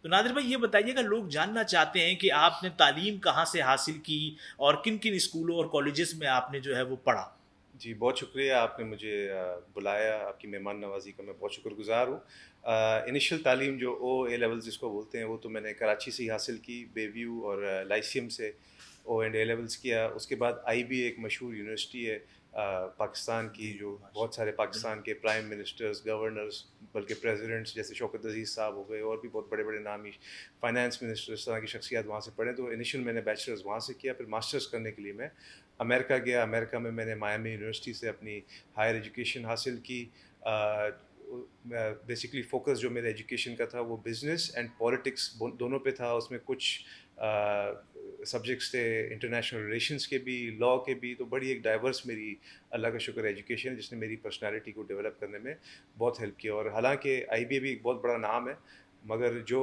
تو نادر بھائی یہ بتائیے گا، لوگ جاننا چاہتے ہیں کہ آپ نے تعلیم کہاں سے حاصل کی اور کن کن اسکولوں اور کالجز میں آپ نے جو ہے وہ پڑھا؟ جی بہت شکریہ، آپ نے مجھے بلایا، آپ کی مہمان نوازی کا میں بہت شکر گزار ہوں۔ انیشل تعلیم جو او اے لیولز جس کو بولتے ہیں وہ تو میں نے کراچی سے ہی حاصل کی، بے ویو اور لائسیم سے او اینڈ اے لیولز کیا۔ اس کے بعد آئی بی ایک مشہور یونیورسٹی ہے پاکستان کی، جی جو ماشاء بہت سارے اللہ، پاکستان بالکل کے پرائم منسٹرز، گورنرز، بلکہ پریزیڈنٹس جیسے شوکت عزیز صاحب ہو گئے، اور بھی بہت بڑے بڑے نامی فائنانس منسٹر، اس طرح کی شخصیات وہاں سے پڑھے۔ تو انیشل میں نے بیچلرز وہاں سے کیا، پھر ماسٹرز کرنے کے لیے میں امریکہ گیا۔ امریکہ میں نے مایامی یونیورسٹی سے اپنی ہائر ایجوکیشن حاصل کی۔ بیسکلی فوکس جو میرے ایجوکیشن کا تھا وہ بزنس اینڈ پولیٹکس دونوں پہ تھا۔ اس میں کچھ سبجیکٹس تھے انٹرنیشنل ریلیشنس کے بھی، لاء کے بھی۔ تو بڑی ایک ڈائیورس میری اللہ کا شکر ایجوکیشن ہے، جس نے میری پرسنالٹی کو ڈیولپ کرنے میں بہت ہیلپ کیا۔ اور حالانکہ آئی بی بھی ایک بہت بڑا نام ہے، مگر جو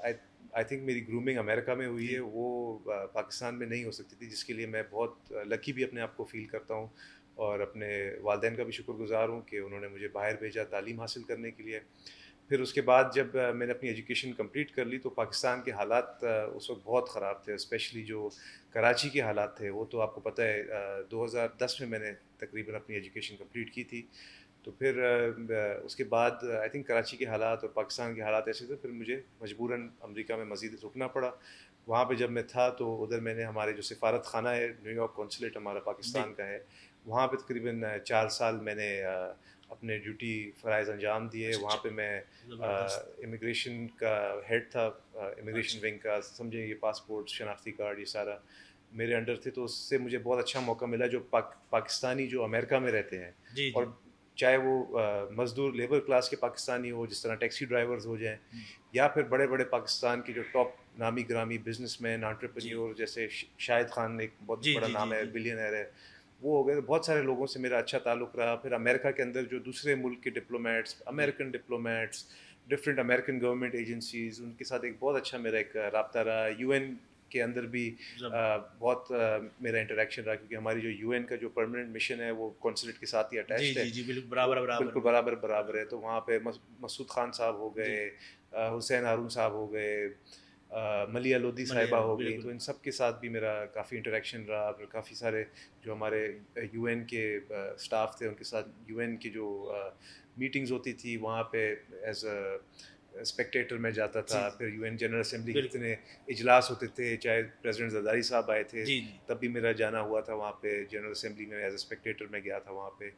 آئی تھنک میری گرومنگ امریکہ میں ہوئی جی ہے وہ پاکستان میں نہیں ہو سکتی تھی، جس کے لیے میں بہت لکی بھی اپنے آپ کو فیل کرتا ہوں، اور اپنے والدین کا بھی شکر گزار ہوں کہ انہوں نے مجھے باہر بھیجا تعلیم حاصل کرنے کے لیے۔ پھر اس کے بعد جب میں نے اپنی ایجوکیشن کمپلیٹ کر لی تو پاکستان کے حالات اس وقت بہت خراب تھے، اسپیشلی جو کراچی کے حالات تھے وہ تو آپ کو پتہ ہے 2010 میں نے تقریباً اپنی ایجوکیشن کمپلیٹ کی تھی۔ تو پھر اس کے بعد آئی تھنک کراچی کے حالات اور پاکستان کے حالات ایسے تھے، پھر مجھے مجبوراً امریکہ میں مزید رکنا پڑا۔ وہاں پہ جب میں تھا تو ادھر میں نے ہمارے جو سفارت خانہ ہے، نیو یارک کونسلیٹ ہمارا جی پاکستان کا ہے، وہاں پہ تقریباً 4 سال میں نے اپنے ڈیوٹی فرائض انجام دیے۔ اچھا وہاں اچھا، پہ میں زبردست، امیگریشن کا ہیڈ تھا، امیگریشن اچھا ونگ کا، سمجھیں یہ پاسپورٹ، شناختی کارڈ، یہ سارا میرے انڈر تھے۔ تو اس سے مجھے بہت اچھا موقع ملا، جو پاکستانی جو امریکہ میں رہتے ہیں، جی اور جی چاہے وہ مزدور لیبر کلاس کے پاکستانی ہو جس طرح ٹیکسی ڈرائیورز ہو جائیں، یا پھر بڑے بڑے پاکستان کے جو ٹاپ نامی گرامی بزنس مین جی انٹرپرینیور، جیسے شاہد خان ایک بہت جی بڑا جی جی نام ہے، جی بلینئر ہے، وہ ہو گئے۔ بہت سارے لوگوں سے میرا اچھا تعلق رہا۔ پھر امریکہ کے اندر جو دوسرے ملک کے ڈپلومیٹس، جی American diplomats, different American government agencies, ان کے ساتھ ایک بہت اچھا میرا ایک رابطہ رہا۔ یو این کے اندر بھی زبردست، بہت میرا انٹریکشن رہا، کیونکہ ہماری جو یو این کا جو پرماننٹ مشن ہے وہ کونسلیٹ کے ساتھ ہی جی اٹیچڈ ہے، جی جی بالکل وہ برابر برابر بالکل میں، برابر برابر ہے۔ تو وہاں پہ مسعود خان صاحب ہو جی گئے، حسین ہارون صاحب ہو گئے، ملیہ لودھی صاحبہ ملیالم ہو گئی، بالکل، تو ان سب کے ساتھ بھی میرا کافی انٹریکشن رہا۔ پھر کافی سارے جو ہمارے یو این کے اسٹاف تھے ان کے ساتھ یو این کی جو میٹنگز ہوتی تھی وہاں پہ ایز اے اسپیکٹیٹر میں جاتا جی تھا۔ پھر یو این جنرل اسمبلی کے بالکل، جتنے اجلاس ہوتے تھے، چاہے پریزیڈنٹ زرداری صاحب آئے تھے جی جی تب بھی میرا جانا ہوا تھا وہاں پہ جنرل اسمبلی میں، ایز اے اسپیکٹیٹر میں گیا تھا وہاں پہ۔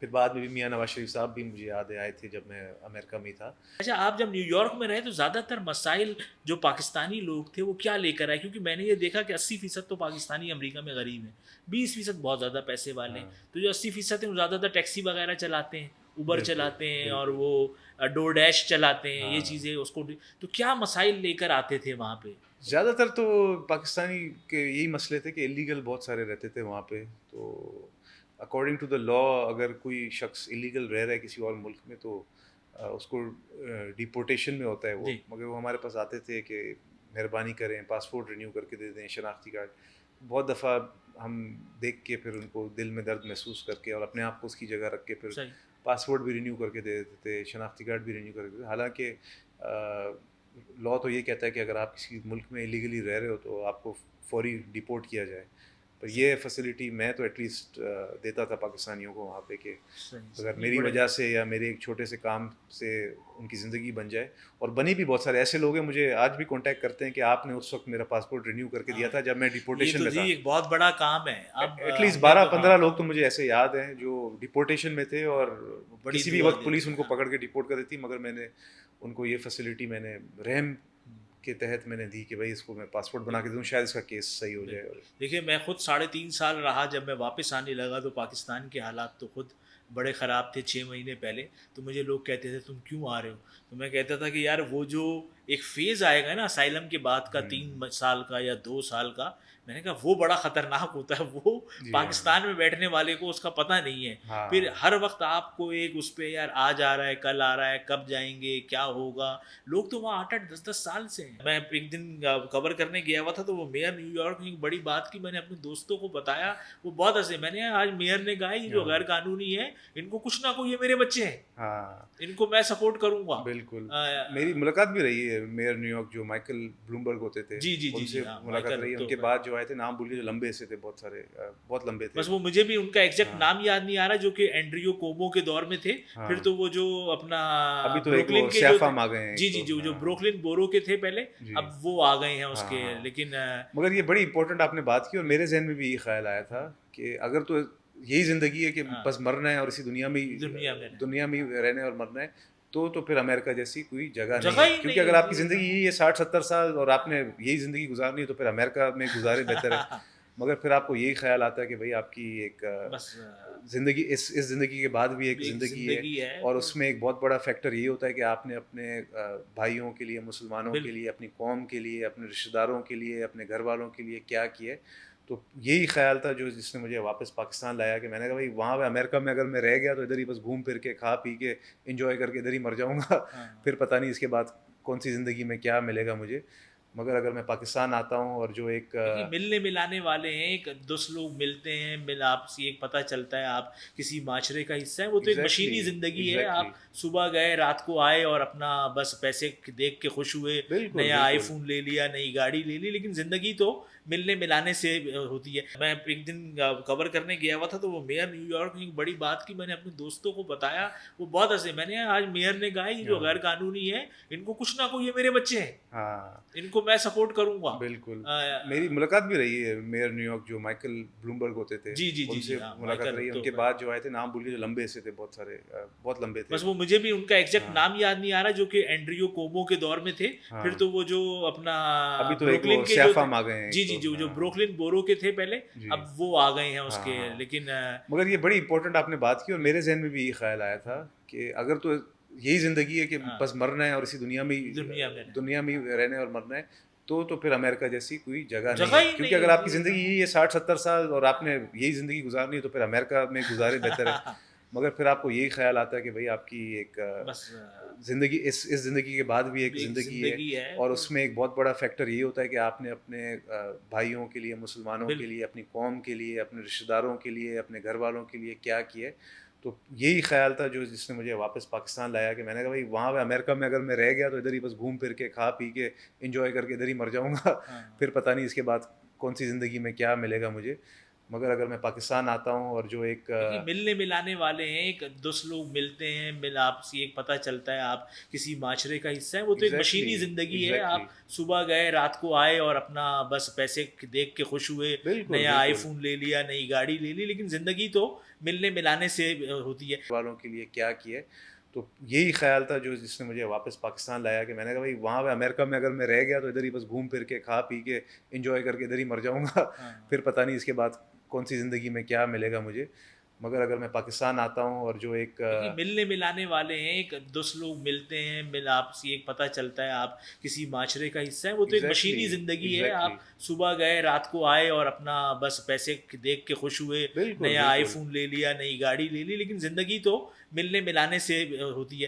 پھر بعد میں بھی میاں نواز شریف صاحب بھی مجھے یاد آئے تھے جب میں امریکہ میں تھا۔ اچھا، آپ جب نیو یارک میں رہے تو زیادہ تر مسائل جو پاکستانی لوگ تھے وہ کیا لے کر آئے؟ کیونکہ میں نے یہ دیکھا کہ 80% تو پاکستانی امریکہ میں غریب ہیں، 20% بہت زیادہ پیسے والے ہیں، ہاں تو جو 80% ہیں وہ زیادہ تر ٹیکسی وغیرہ چلاتے ہیں، اوبر بالکل چلاتے ہیں اور بالکل، وہ ڈور ڈیش چلاتے ہیں، یہ ہاں چیزیں اس کو، تو کیا مسائل لے کر آتے تھے وہاں پہ؟ زیادہ تر تو پاکستانی کے یہی مسئلے تھے کہ اللیگل بہت سارے رہتے تھے وہاں پہ۔ تو اکارڈنگ ٹو دا لا اگر کوئی شخص اللیگل رہ رہا ہے کسی اور ملک میں تو اس کو ڈیپورٹیشن میں ہوتا ہے وہ، جی مگر وہ ہمارے پاس آتے تھے کہ مہربانی کریں پاسپورٹ رینیو کر کے دے دیں، شناختی کارڈ۔ بہت دفعہ ہم دیکھ کے پھر ان کو دل میں درد محسوس کر کے اور اپنے آپ کو اس کی جگہ رکھ کے پھر صحیح، پاسپورٹ بھی رینیو کر کے دے دیتے تھے، شناختی کارڈ بھی رینیو کر کے دیتے تھے۔ حالانکہ لاء تو یہ کہتا ہے کہ اگر آپ کسی ملک میں اللیگلی رہ رہے ہو تو آپ کو فوری ڈیپورٹ کیا جائے، پر یہ فیسلٹی میں تو ایٹ لیسٹ دیتا تھا پاکستانیوں کو وہاں پہ کہ صحیح اگر صحیح، نہیں میری بڑے، وجہ سے یا میرے ایک چھوٹے سے کام سے ان کی زندگی بن جائے۔ اور بنی بھی، بہت سارے ایسے لوگ ہیں مجھے آج بھی کانٹیکٹ کرتے ہیں کہ آپ نے اس وقت میرا پاسپورٹ رینیو کر کے دیا ہاں تھا جب میں یہ ڈیپورٹیشن تو میں جی تھا۔ ایک بہت بڑا کام ہے، اب ایٹ لیسٹ ہم نے بارہ تو، ہاں پندرہ لوگ تو مجھے ایسے یاد ہیں جو ڈیپورٹیشن میں تھے اور بڑی کسی بھی دعا وقت دیتے پولیس ان ہیں، کو ہاں پکڑ کے ڈیپورٹ کر دیتی، مگر میں نے ان کو یہ فیسلٹی میں نے رحم کے تحت میں نے دی کہ بھائی اس کو میں پاسپورٹ بنا کے دوں، شاید اس کا کیس صحیح ہو جائے۔ بالکل، دیکھیے میں خود 3.5 سال رہا، جب میں واپس آنے لگا تو پاکستان کے حالات تو خود بڑے خراب تھے 6 مہینے پہلے، تو مجھے لوگ کہتے تھے تم کیوں آ رہے ہو؟ تو میں کہتا تھا کہ یار وہ جو ایک فیز آئے گا نا اسائلم کے بعد کا، 3 سال کا یا 2 سال کا، میں نے کہا وہ بڑا خطرناک ہوتا ہے، وہ جی پاکستان میں بیٹھنے والے کو اس کا پتہ نہیں ہے، ہاں پھر ہر وقت آپ کو ایک اس پہ یار آج آ رہا ہے، کل آ رہا ہے، کب جائیں گے، کیا ہوگا. لوگ تو وہاں 8-8 10 10 سال سے ہیں. میں ایک دن کور کرنے گیا ہوا تھا تو وہ میئر نیو یارک نے ایک بڑی بات کی، میں نے اپنے دوستوں کو بتایا، وہ بہت ہنسے. میں نے آج میئر نے کہا یہ جو غیر قانونی ہے ان کو کچھ نہ کوئی، یہ میرے بچے ہیں، ہاں ان کو میں سپورٹ کروں گا. بالکل. میری ملاقات بھی رہی ہے میئر نیو یارک جو مائیکل بلومبرگ ہوتے تھے، جی ان سے ہاں ملاقات مائیکل رہی ہے. ان تو کے بعد جو آئے تھے نام بھول گئے، جو لمبے سے تھے، بہت سارے، بہت لمبے تھے. بس وہ مجھے بھی ان کا ایگزیکٹ نام یاد نہیں آ رہا، جو کہ اینڈریو کومو کے دور میں تھے. پھر تو وہ جو اپنا ابھی تو ایک بروکلن وہ کے سیافام آ گئے ہیں. جو بروکلن بورو کے تھے پہلے، جی اب وہ آ گئے ہیں اس کے. لیکن مگر یہ بڑی امپورٹنٹ آپ نے بات کی، اور میرے ذہن میں بھی یہ خیال آیا تھا کہ اگر تو یہی زندگی ہے کہ بس مرنا ہے اور اسی دنیا میں رہنا ہے اور مرنا ہے، تو پھر امریکہ جیسی کوئی جگہ نہیں ہے. کیونکہ اگر آپ کی زندگی یہی ہے 60-70 سال اور آپ نے یہی زندگی گزارنی ہے تو پھر امریکہ میں گزارے بہتر ہے. مگر پھر آپ کو یہی خیال آتا ہے کہ بھائی آپ کی ایک زندگی، اس زندگی کے بعد بھی ایک زندگی ہے، اور اس میں ایک بہت بڑا فیکٹر یہ ہوتا ہے کہ آپ نے اپنے بھائیوں کے لیے، مسلمانوں کے لیے، اپنی قوم کے لیے، اپنے رشتہ داروں کے لیے، اپنے گھر والوں کے لیے کیا کیا ہے. تو یہی خیال تھا جس نے مجھے واپس پاکستان لایا، کہ میں نے کہا بھائی وہاں پہ امریکہ میں اگر میں رہ گیا تو ادھر ہی بس گھوم پھر کے، کھا پی کے، انجوائے کر کے ادھر ہی مر جاؤں گا. پھر پتہ نہیں اس کے بعد کون سی زندگی میں کیا ملے گا مجھے. مگر اگر میں پاکستان آتا ہوں اور جو ایک ملنے ملانے والے ہیں، ایک دوست لوگ ملتے ہیں، مل آپ سے ایک پتہ چلتا ہے آپ کسی معاشرے کا حصہ ہے. وہ تو ایک مشینی زندگی ہے، آپ صبح گئے رات کو آئے اور اپنا بس پیسے دیکھ کے خوش ہوئے، نیا آئی فون لے لیا، نئی گاڑی لے لی. لیکن زندگی تو ملنے ملانے سے ہوتی ہے. میں ایک دن کور کرنے گیا ہوا تھا تو وہ میئر نیو یارک نے ایک بڑی بات کی، میں نے اپنے دوستوں کو بتایا، وہ بہت ہنسے. میں نے آج میئر نے کہا یہ جو غیر قانونی ہے ان کو کچھ نہ کوئی، یہ میرے بچے ہیں، ان کو میں سپورٹ کروں گا. بالکل. میری ملاقات بھی رہی ہے میئر نیو یارک جو مائیکل بلومبرگ ہوتے تھے، ان سے ملاقات رہی ہے. ان کے بعد جو آئے تھے نام بھول گئے، جو لمبے سے تھے، بہت سارے، بہت لمبے تھے. بس وہ مجھے بھی ان کا ایگزیکٹ نام یاد نہیں آ رہا، جو کہ اینڈریو کومو کے دور میں تھے. پھر تو وہ جو اپنا ابھی تو ایک وہ سیافام آ گئے ہیں. جی جو بروکلن بورو کے تھے پہلے، اب وہ آ گئے ہیں اس کے. لیکن مگر یہ بڑی امپورٹنٹ آپ نے بات کی، اور میرے ذہن میں بھی یہ خیال آیا تھا کہ اگر تو یہی زندگی ہے کہ بس مرنا ہے اور اسی دنیا میں رہنا ہے اور مرنا ہے، تو پھر امریکہ جیسی کوئی جگہ نہیں ہے. کیونکہ اگر آپ کی زندگی یہی ہے 60-70 سال اور آپ نے یہی زندگی گزارنی ہے تو پھر امریکہ میں گزارے بہتر ہے. مگر پھر آپ کو یہی خیال آتا ہے کہ بھائی آپ کی ایک زندگی، اس زندگی کے بعد بھی ایک زندگی ہے، اور اس میں ایک بہت بڑا فیکٹر یہ ہوتا ہے کہ آپ نے اپنے بھائیوں کے لیے، مسلمانوں کے لیے، اپنی قوم کے لیے، اپنے رشتہ داروں کے لیے، اپنے گھر والوں کے لیے کیا کیا ہے. تو یہی خیال تھا جس نے مجھے واپس پاکستان لایا، کہ میں نے کہا بھائی وہاں پہ امریکہ میں اگر میں رہ گیا تو ادھر ہی بس گھوم پھر کے، کھا پی کے، انجوائے کر کے ادھر ہی مر جاؤں گا. پھر پتہ نہیں اس کے بعد کون سی زندگی میں کیا ملے گا مجھے. مگر اگر میں پاکستان آتا ہوں اور جو ایک ملنے ملانے والے ہیں، ایک دوست لوگ ملتے ہیں، مل آپ سے ایک پتہ چلتا ہے آپ کسی معاشرے کا حصہ ہے. وہ تو ایک مشینی زندگی ہے، آپ صبح گئے رات کو آئے اور اپنا بس پیسے دیکھ کے خوش ہوئے، نیا آئی فون لے لیا، نئی گاڑی لے لی. لیکن زندگی تو ملنے ملانے سے ہوتی ہے. والوں کے لیے کیا کیا ہے. تو یہی خیال تھا جس نے مجھے واپس پاکستان لایا، کہ میں نے کہا بھائی وہاں پہ امریکہ میں اگر میں رہ گیا تو ادھر ہی بس گھوم پھر کے، کھا پی کے، انجوائے کر کے ادھر ہی مر جاؤں گا. پھر پتہ نہیں اس کے بعد کون سی زندگی میں کیا ملے گا مجھے. مگر اگر میں پاکستان آتا ہوں اور جو ایک ملنے ملانے والے ہیں، ایک دوست لوگ ملتے ہیں، مل آپ سے ایک پتہ چلتا ہے آپ کسی معاشرے کا حصہ ہے. وہ تو ایک مشینی زندگی ہے، آپ صبح گئے رات کو آئے اور اپنا بس پیسے دیکھ کے خوش ہوئے، نیا آئی فون لے لیا، نئی گاڑی لے لی. لیکن زندگی تو ملنے ملانے سے ہوتی ہے.